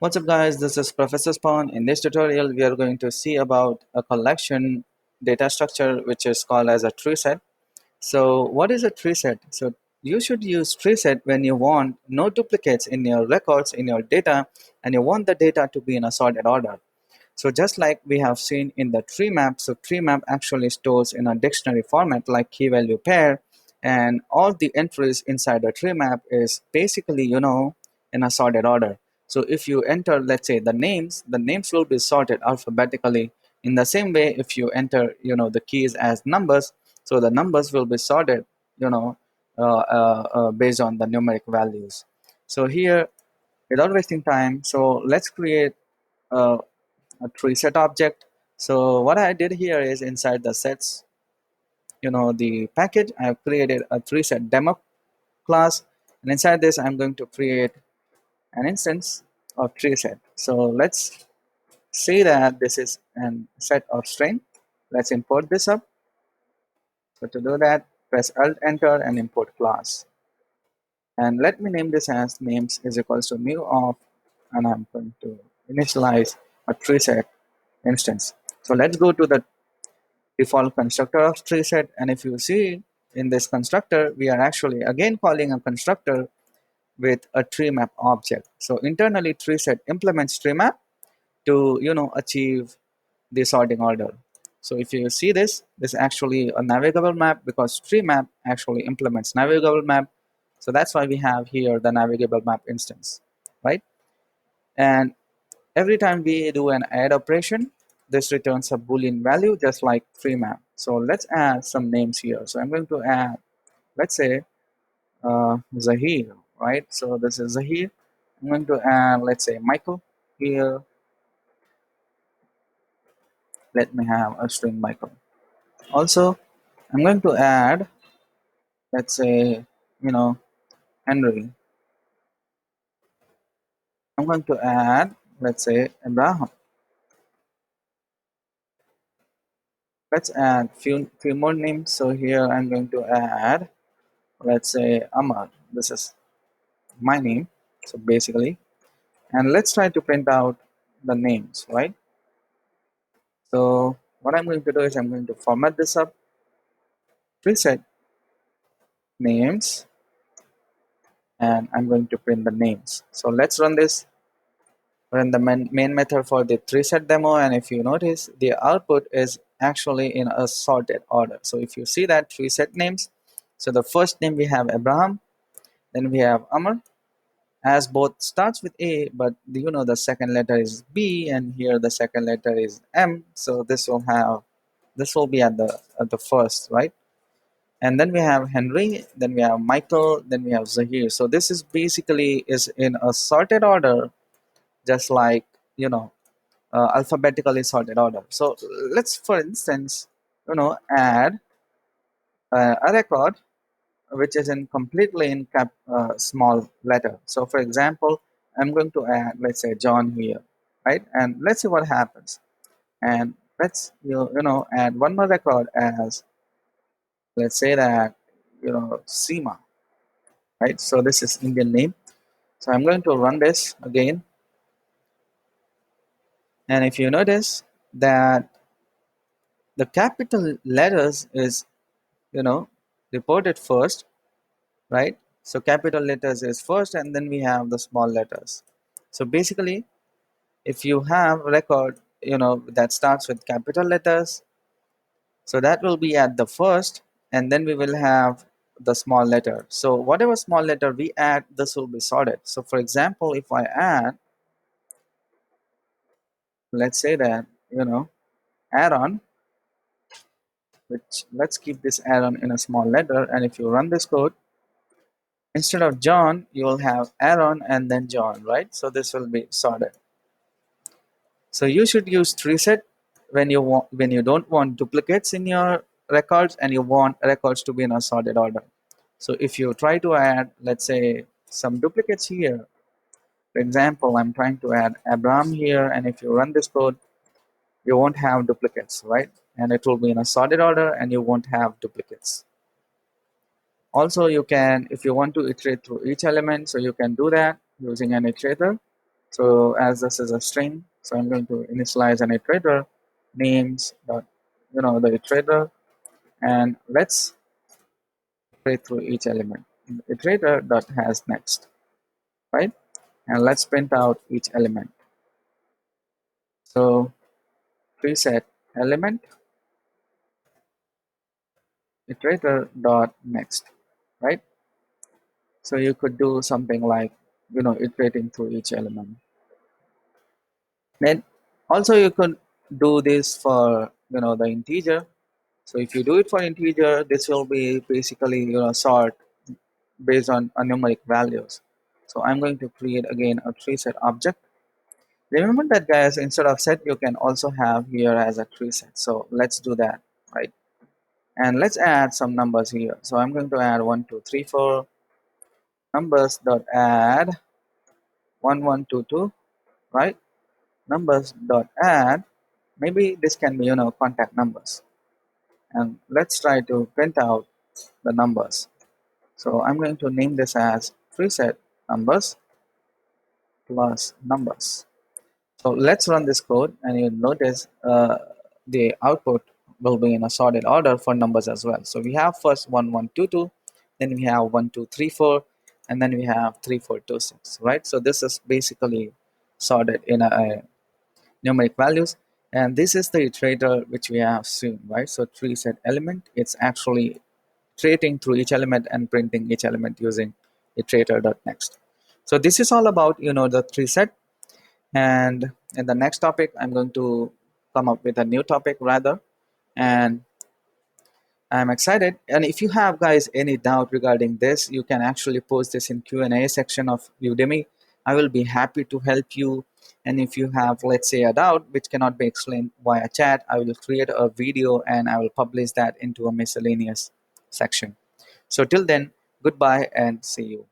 What's up guys, this is Professor Spawn. In this tutorial we are going to see about a collection data structure which is called as a tree set. So what is a tree set? So you should use tree set when you want no duplicates in your records in your data and you want the data to be in a sorted order. So just like we have seen in the tree map, so tree map actually stores in a dictionary format like key value pair, and all the entries inside the tree map is basically, in a sorted order. So if you enter, let's say the names will be sorted alphabetically. In the same way, if you enter, the keys as numbers, so the numbers will be sorted, based on the numeric values. So here, without wasting time, so let's create a a TreeSet object. So what I did here is inside the sets, the package, I have created a TreeSet demo class, and inside this I'm going to create an instance of TreeSet. So let's say that this is an set of string. Let's import this up. So to do that, press Alt Enter and import class. And let me name this as names is equals to new of, and I'm going to initialize a TreeSet instance. So let's go to the default constructor of TreeSet, and if you see in this constructor we are actually again calling a constructor with a tree map object. So internally TreeSet implements tree map to achieve the sorting order. So if you see this is actually a navigable map because tree map actually implements navigable map. So that's why we have here the navigable map instance, right? And every time we do an add operation, this returns a boolean value just like tree map. So let's add some names here. So I'm going to add, let's say, Zahir, right? So this is Zahir. I'm going to add, let's say, Michael here. Let me have a string Michael. Also, I'm going to add, let's say, Henry. I'm going to add, let's say, Abraham. Let's add few more names. So here I'm going to add, let's say, Amar. This is my name, so basically, and let's try to print out the names, right? So what I'm going to do is I'm going to format this up, preset names, and I'm going to print the names. So let's run this, run the main method for the TreeSet demo, and if you notice the output is actually in a sorted order. So if you see that TreeSet names, so the first name we have Abraham, then we have Amar, as both starts with A, but the second letter is B, and here the second letter is M. So this will be at the first, right? And then we have Henry, then we have Michael, then we have Zahir. So this is basically is in a sorted order, just like alphabetically sorted order. So let's, for instance, add a record which is in completely in small letter. So for example, I'm going to add, let's say, John here, right? And let's see what happens. And let's add one more record as, let's say that Seema, right? So this is Indian name. So I'm going to run this again, and if you notice that the capital letters is reported first, right? So capital letters is first, and then we have the small letters. So basically, if you have a record that starts with capital letters, so that will be at the first, and then we will have the small letter. So whatever small letter we add, this will be sorted. So for example, if I add, let's say that Aaron, which let's keep this Aaron in a small letter, and if you run this code, instead of John you will have Aaron and then John, right? So this will be sorted. So you should use TreeSet when you don't want duplicates in your records and you want records to be in a sorted order. So if you try to add, let's say, some duplicates here, for example, I'm trying to add Abraham here, and if you run this code, you won't have duplicates, right? And it will be in a sorted order and you won't have duplicates. Also, you can, if you want to iterate through each element, so you can do that using an iterator. So as this is a string, so I'm going to initialize an iterator names dot, the iterator, and let's iterate through each element. Iterator dot has next, right? And let's print out each element. So TreeSet element iterator dot next, right? So you could do something like, iterating through each element. Then also you could do this for, the integer. So if you do it for integer, this will be basically, sort based on numeric values. So I'm going to create again a TreeSet object. Remember that, guys, instead of set, you can also have here as a TreeSet. So let's do that, right? And let's add some numbers here. So I'm going to add 1, 2, 3, 4 numbers dot add 1, 1, 2, 2, right? Numbers dot add, maybe this can be, contact numbers. And let's try to print out the numbers. So I'm going to name this as TreeSet numbers plus numbers. So let's run this code, and you'll notice the output will be in a sorted order for numbers as well. So we have first 1, 1, 2, 2, then we have 1, 2, 3, 4, and then we have 3, 4, 2, 6, right? So this is basically sorted in a numeric values, and this is the iterator which we have seen, right? So tree set element, it's actually iterating through each element and printing each element using iterator.next. So this is all about, the tree set. And in the next topic, I'm going to come up with a new topic rather, and I'm excited. And if you have, guys, any doubt regarding this, you can actually post this in Q&A section of Udemy. I will be happy to help you. And if you have, let's say, a doubt which cannot be explained via chat, I will create a video and I will publish that into a miscellaneous section. So till then, goodbye and see you.